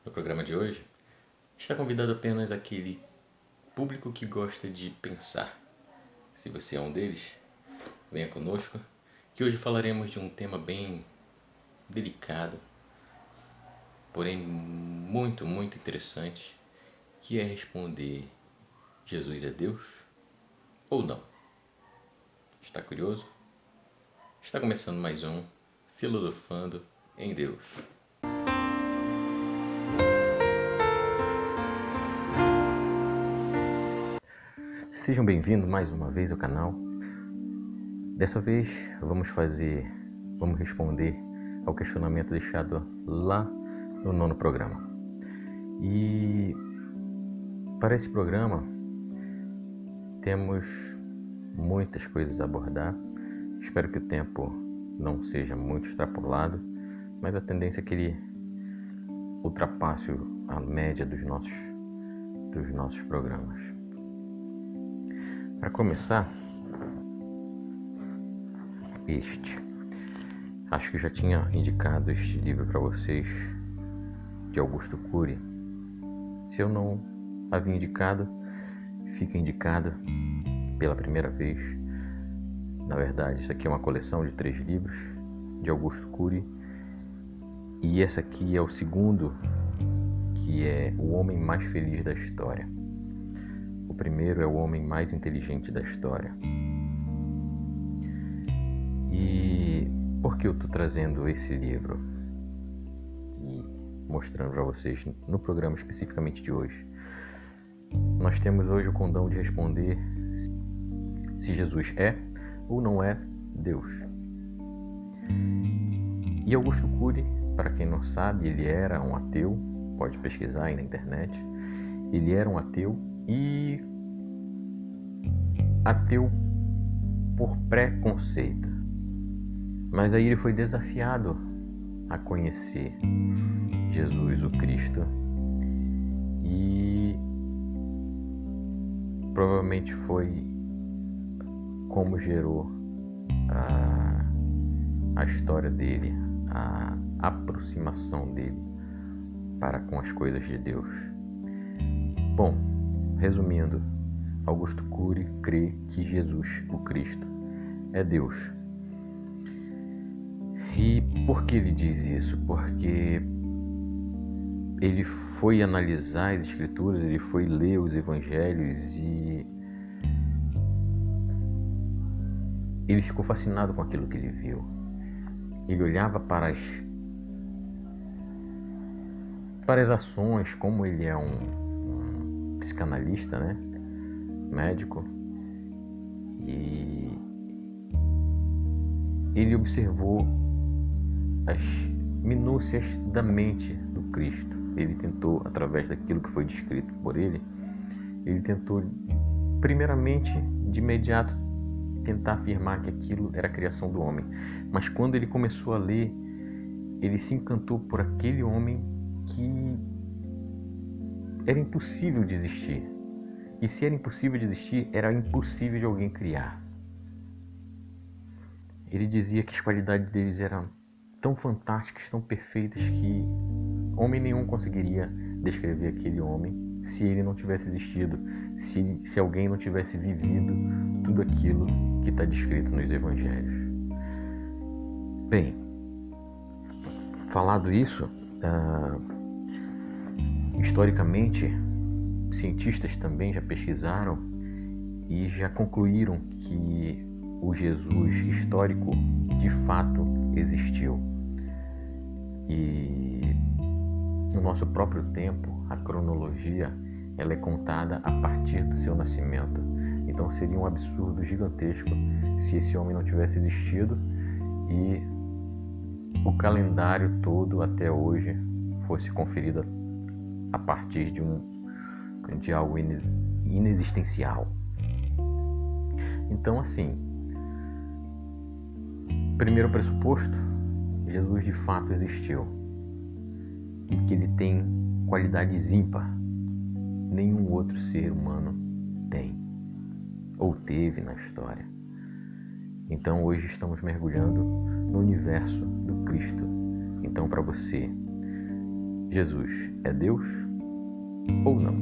No programa de hoje, está convidado apenas aquele público que gosta de pensar. Se você é um deles, venha conosco, que hoje falaremos de um tema bem delicado, porém muito interessante, que é responder: Jesus é Deus ou não? Está curioso? Está começando mais um Filosofando em Deus. Sejam bem-vindos mais uma vez ao canal. Dessa vez vamos responder ao questionamento deixado lá no 9º programa. E para esse programa temos muitas coisas a abordar. Espero que o tempo não seja muito extrapolado, mas a tendência é que ele ultrapasse a média dos nossos programas. Para começar, acho que eu já tinha indicado este livro para vocês, de Augusto Cury. Se eu não havia indicado, fica indicado pela primeira vez. Na verdade, isso aqui é uma coleção de 3 livros de Augusto Cury, e esse aqui é o segundo, que é O Homem Mais Feliz da História. O primeiro é O Homem Mais Inteligente da História. E por que eu estou trazendo esse livro e mostrando para vocês no programa especificamente de hoje? Nós temos hoje o condão de responder se Jesus é ou não é Deus. E Augusto Cury, para quem não sabe, ele era um ateu, pode pesquisar aí na internet. Ele era um ateu e ateu por preconceito. Mas aí ele foi desafiado a conhecer Jesus, o Cristo, e provavelmente foi como gerou a história dele, a aproximação dele para com as coisas de Deus. Bom, resumindo, Augusto Cury crê que Jesus, o Cristo, é Deus. E por que ele diz isso? Porque ele foi analisar as Escrituras, ele foi ler os Evangelhos e ele ficou fascinado com aquilo que ele viu. Ele olhava para as ações, como ele é um psicanalista, né? Médico, e ele observou as minúcias da mente do Cristo. Ele tentou, através daquilo que foi descrito por ele tentou, primeiramente, de imediato, tentar afirmar que aquilo era a criação do homem. Mas quando ele começou a ler, ele se encantou por aquele homem que era impossível de existir. E se era impossível de existir, era impossível de alguém criar. Ele dizia que as qualidades deles eram tão fantásticas, tão perfeitas, que homem nenhum conseguiria descrever aquele homem se ele não tivesse existido, se alguém não tivesse vivido tudo aquilo que está descrito nos Evangelhos. Bem, falado isso, historicamente, cientistas também já pesquisaram e já concluíram que o Jesus histórico de fato existiu. E no nosso próprio tempo, a cronologia, ela é contada a partir do seu nascimento. Então seria um absurdo gigantesco se esse homem não tivesse existido e o calendário todo até hoje fosse conferido a partir de algo inexistencial. Então, assim, primeiro pressuposto, Jesus de fato existiu e que ele tem qualidades ímpar, nenhum outro ser humano tem ou teve na história. Então hoje estamos mergulhando no universo do Cristo. Então, para você Jesus é Deus ou não?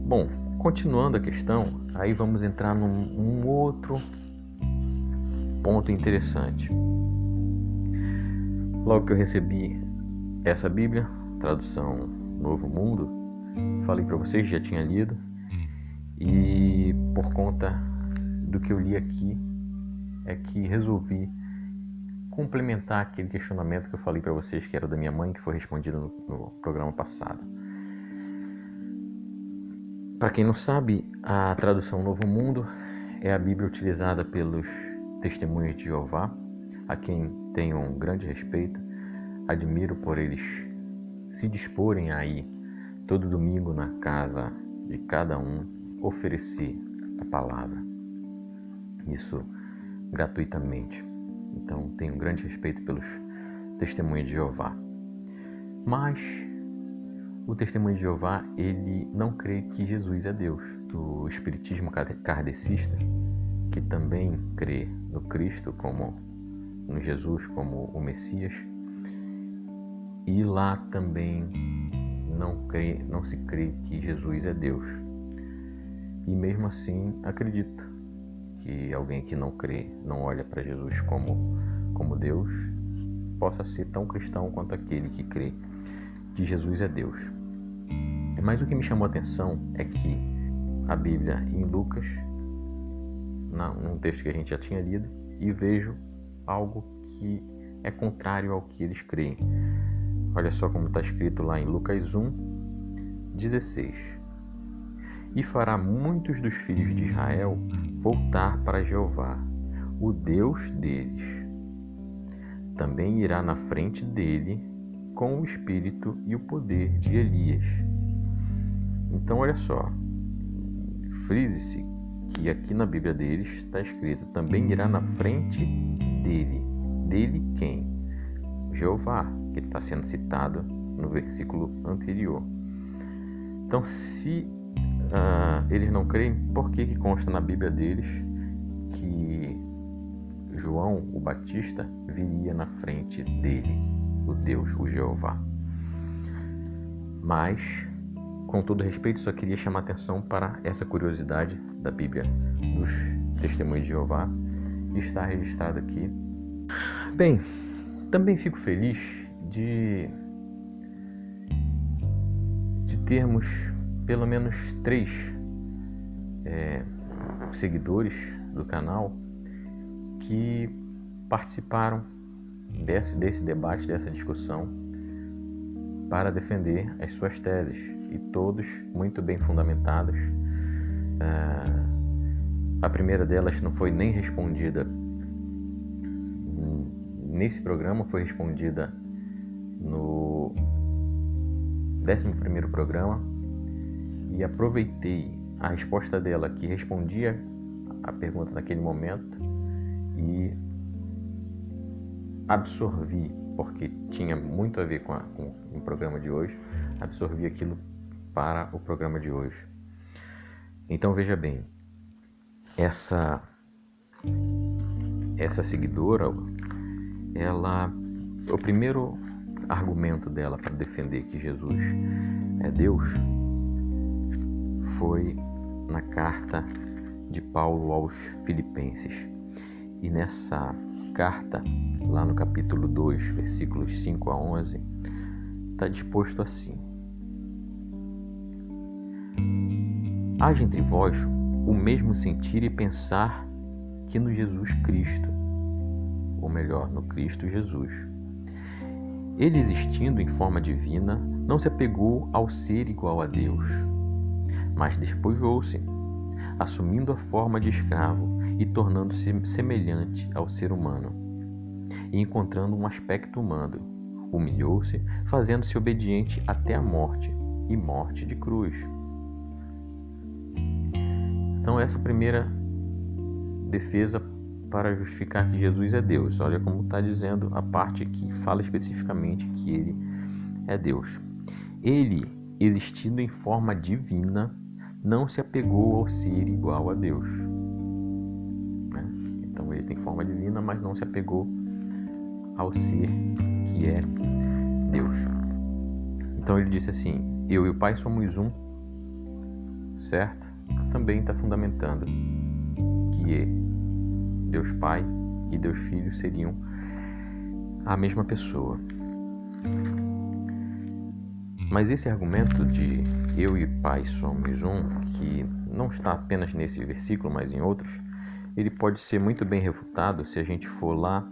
Bom, continuando a questão, aí vamos entrar num outro ponto interessante. Logo que eu recebi essa Bíblia, tradução Novo Mundo, falei para vocês, já tinha lido, e por conta do que eu li aqui, é que resolvi complementar aquele questionamento que eu falei para vocês, que era da minha mãe, que foi respondido no programa passado. Para quem não sabe, a tradução Novo Mundo é a Bíblia utilizada pelos Testemunhos de Jeová, a quem tenho um grande respeito, admiro por eles se disporem a ir todo domingo na casa de cada um oferecer a palavra, isso gratuitamente. Então tenho um grande respeito pelos Testemunhos de Jeová. Mas o Testemunho de Jeová, ele não crê que Jesus é Deus. Do espiritismo kardecista, que também crê no Cristo no Jesus como o Messias, e lá também não se crê que Jesus é Deus. E mesmo assim acredito que alguém que não crê, não olha para Jesus como Deus, possa ser tão cristão quanto aquele que crê que Jesus é Deus. Mas o que me chamou a atenção é que a Bíblia em Lucas, num texto que a gente já tinha lido, e vejo algo que é contrário ao que eles creem. Olha só como está escrito lá em Lucas 1:16. E fará muitos dos filhos de Israel voltar para Jeová, o Deus deles. Também irá na frente dele com o espírito e o poder de Elias. Então olha só, frise-se que aqui na Bíblia deles está escrito: também irá na frente dele. Dele quem? Jeová, que está sendo citado no versículo anterior. Então, se eles não creem, por que consta na Bíblia deles que João, o Batista, viria na frente dele, o Deus, o Jeová? Mas, com todo respeito, só queria chamar atenção para essa curiosidade da Bíblia dos Testemunhos de Jeová, que está registrado aqui. Bem, também fico feliz de termos pelo menos 3 seguidores do canal que participaram desse debate, dessa discussão, para defender as suas teses, e todos muito bem fundamentados. A primeira delas não foi nem respondida nesse programa, foi respondida no 11º programa, e aproveitei a resposta dela, que respondia a pergunta naquele momento, e absorvi, porque tinha muito a ver com o programa de hoje, absorvi aquilo para o programa de hoje. Então veja bem, essa seguidora, o primeiro argumento dela para defender que Jesus é Deus foi na carta de Paulo aos Filipenses. E nessa carta, lá no capítulo 2, versículos 5-11, está disposto assim: haja entre vós o mesmo sentir e pensar que no Jesus Cristo, ou melhor, no Cristo Jesus. Ele, existindo em forma divina, não se apegou ao ser igual a Deus, mas despojou-se, assumindo a forma de escravo e tornando-se semelhante ao ser humano. E encontrando um aspecto humano, humilhou-se, fazendo-se obediente até a morte, e morte de cruz. Então essa primeira defesa para justificar que Jesus é Deus. Olha como está dizendo a parte que fala especificamente que ele é Deus. Ele, existindo em forma divina, não se apegou ao ser igual a Deus. Então ele tem forma divina, mas não se apegou ao ser que é Deus. Então ele disse assim: eu e o Pai somos um, certo? Também está fundamentando que Deus Pai e Deus Filho seriam a mesma pessoa. Mas esse argumento de eu e o Pai somos um, que não está apenas nesse versículo, mas em outros, ele pode ser muito bem refutado se a gente for lá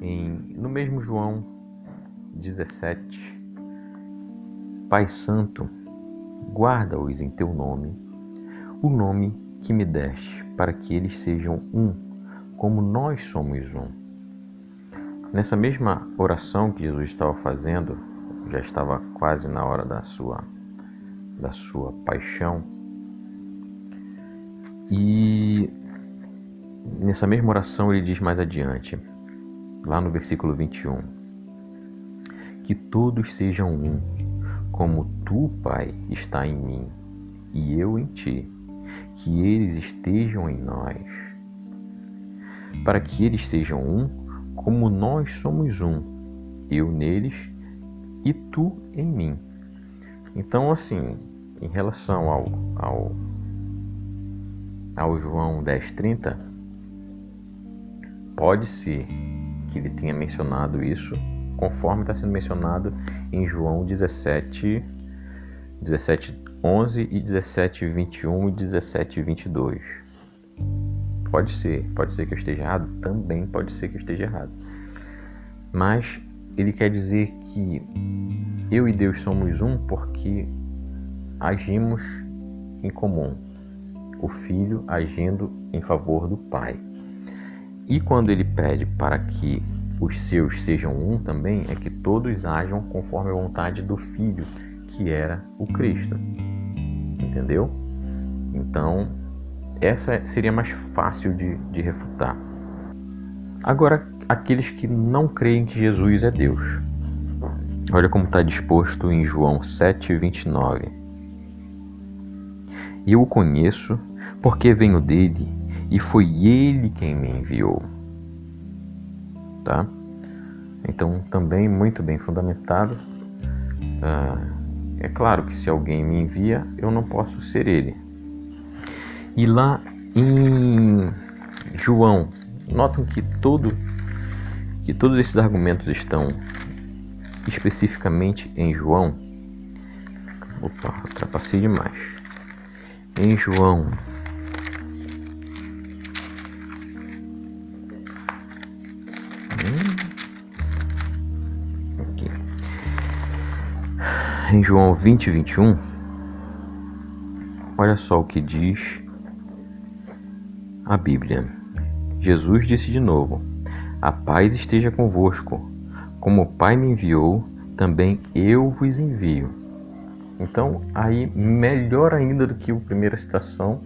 no mesmo João 17. Pai Santo, guarda-os em teu nome, o nome que me deste, para que eles sejam um, como nós somos um. Nessa mesma oração que Jesus estava fazendo, já estava quase na hora da sua paixão, e nessa mesma oração ele diz mais adiante, lá no versículo 21, que todos sejam um, como tu, Pai, está em mim e eu em ti, que eles estejam em nós, para que eles sejam um, como nós somos um, eu neles e tu em mim. Então, assim, em relação ao João 10:30, pode ser que ele tenha mencionado isso conforme está sendo mencionado em João 17:11 e 17:21 e 17:22. Pode ser que eu esteja errado, também pode ser que eu esteja errado. Mas ele quer dizer que eu e Deus somos um porque agimos em comum, o Filho agindo em favor do Pai. E quando ele pede para que os seus sejam um também, é que todos ajam conforme a vontade do Filho, que era o Cristo. Entendeu? Então, essa seria mais fácil de refutar. Agora, aqueles que não creem que Jesus é Deus. Olha como está disposto em João 7:29. Eu o conheço porque venho dele e foi ele quem me enviou. Tá? Então, também muito bem fundamentado. É claro que se alguém me envia, eu não posso ser ele. E lá em João, notam que todos esses argumentos estão especificamente em João. Opa, ultrapassei demais. Em João aqui. Em João 20:21, olha só o que diz a Bíblia. Jesus disse de novo: a paz esteja convosco. Como o Pai me enviou, também eu vos envio. Então, aí, melhor ainda do que a primeira citação,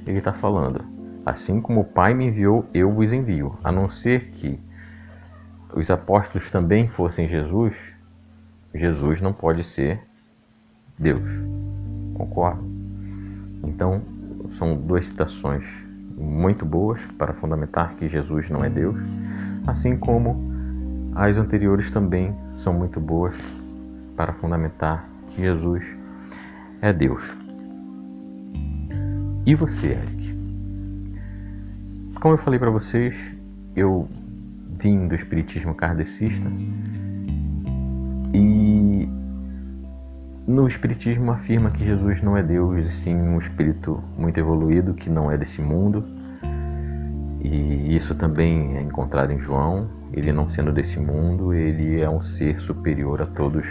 ele está falando: assim como o Pai me enviou, eu vos envio. A não ser que os apóstolos também fossem Jesus, Jesus não pode ser Deus. Concordo? Então, são duas citações muito boas para fundamentar que Jesus não é Deus, assim como as anteriores também são muito boas para fundamentar que Jesus é Deus. E você, Eric? Como eu falei para vocês, eu vim do espiritismo kardecista e no espiritismo afirma que Jesus não é Deus, e sim um espírito muito evoluído que não é desse mundo. E isso também é encontrado em João. Ele não sendo desse mundo, ele é um ser superior a todos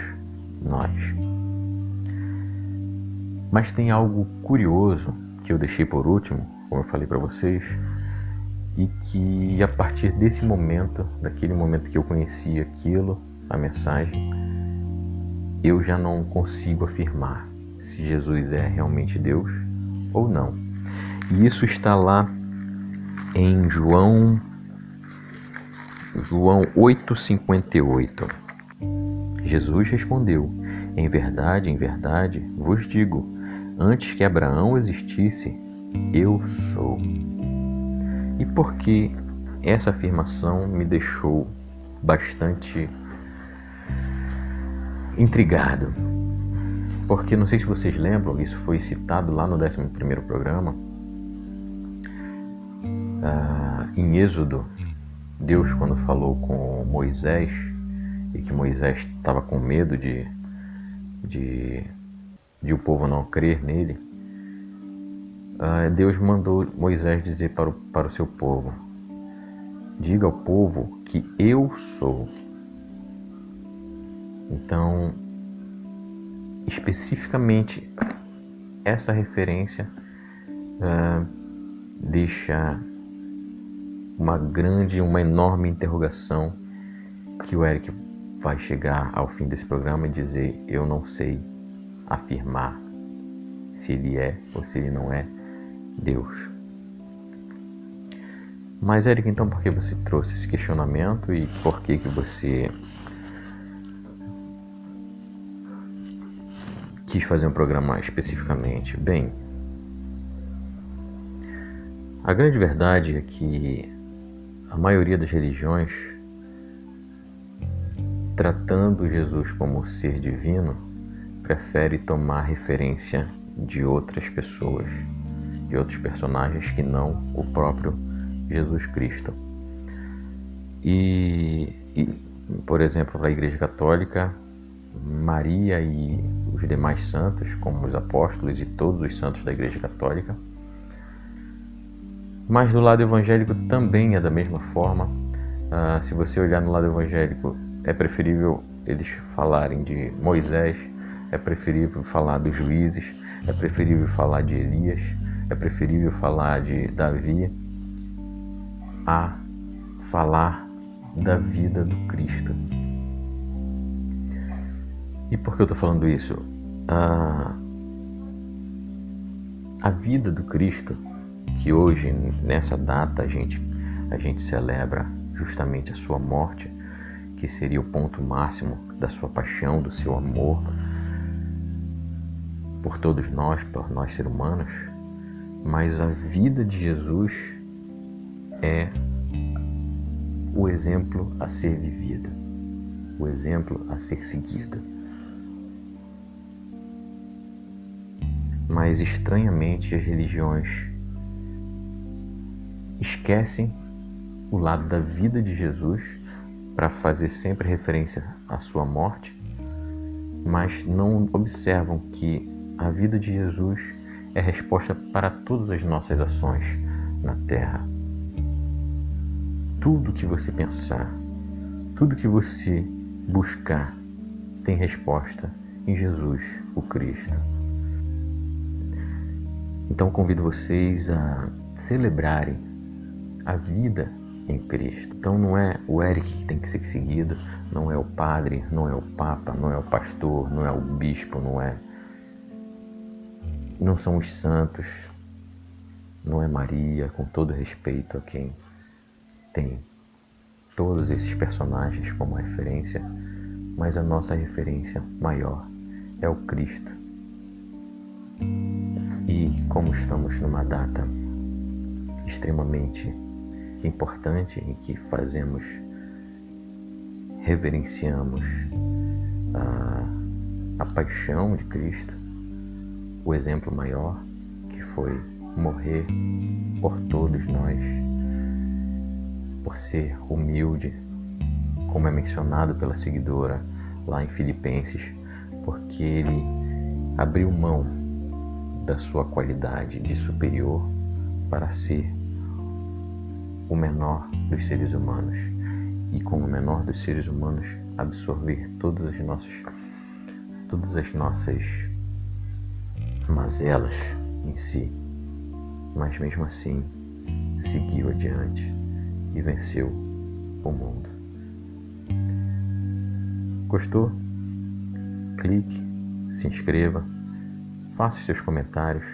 nós. Mas tem algo curioso que eu deixei por último, como eu falei para vocês, e que a partir desse momento, daquele momento que eu conheci aquilo, a mensagem, eu já não consigo afirmar se Jesus é realmente Deus ou não. E isso está lá em João 8:58. Jesus respondeu: em verdade, vos digo, antes que Abraão existisse, eu sou. E por que essa afirmação me deixou bastante intrigado, porque não sei se vocês lembram, isso foi citado lá no 11º programa, em Êxodo, Deus, quando falou com Moisés, e que Moisés estava com medo de o povo não crer nele, Deus mandou Moisés dizer para o seu povo: diga ao povo que eu sou. Então, especificamente, essa referência deixa uma enorme interrogação, que o Eric vai chegar ao fim desse programa e dizer: eu não sei afirmar se ele é ou se ele não é Deus. Mas, Eric, então por que você trouxe esse questionamento e por que você quis fazer um programa especificamente? Bem, a grande verdade é que a maioria das religiões, tratando Jesus como ser divino, prefere tomar referência de outras pessoas, de outros personagens que não o próprio Jesus Cristo. E por exemplo, para a Igreja Católica, Maria e os demais santos, como os apóstolos e todos os santos da Igreja Católica. Mas do lado evangélico também é da mesma forma. Se você olhar no lado evangélico, é preferível eles falarem de Moisés, é preferível falar dos juízes, é preferível falar de Elias, é preferível falar de Davi, a falar da vida do Cristo. E por que eu estou falando isso? A vida do Cristo, que hoje, nessa data, a gente celebra justamente a sua morte, que seria o ponto máximo da sua paixão, do seu amor por todos nós, por nós seres humanos. Mas a vida de Jesus é o exemplo a ser vivido, o exemplo a ser seguido. Mas, estranhamente, as religiões esquecem o lado da vida de Jesus para fazer sempre referência à sua morte, mas não observam que a vida de Jesus é resposta para todas as nossas ações na Terra. Tudo que você pensar, tudo que você buscar, tem resposta em Jesus, o Cristo. Então convido vocês a celebrarem a vida em Cristo. Então não é o Eric que tem que ser seguido, não é o padre, não é o papa, não é o pastor, não é o bispo, não são os santos, não é Maria, com todo respeito a quem tem todos esses personagens como referência, mas a nossa referência maior é o Cristo. E como estamos numa data extremamente importante em que reverenciamos a paixão de Cristo, o exemplo maior, que foi morrer por todos nós, por ser humilde, como é mencionado pela seguidora lá em Filipenses, porque ele abriu mão da sua qualidade de superior para ser o menor dos seres humanos, e como o menor dos seres humanos absorver todas as nossas mazelas em si, mas mesmo assim seguiu adiante e venceu o mundo. Gostou? Clique, se inscreva, faça os seus comentários,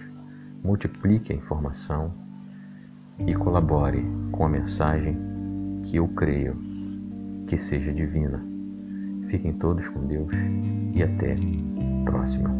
multiplique a informação e colabore com a mensagem que eu creio que seja divina. Fiquem todos com Deus e até a próxima.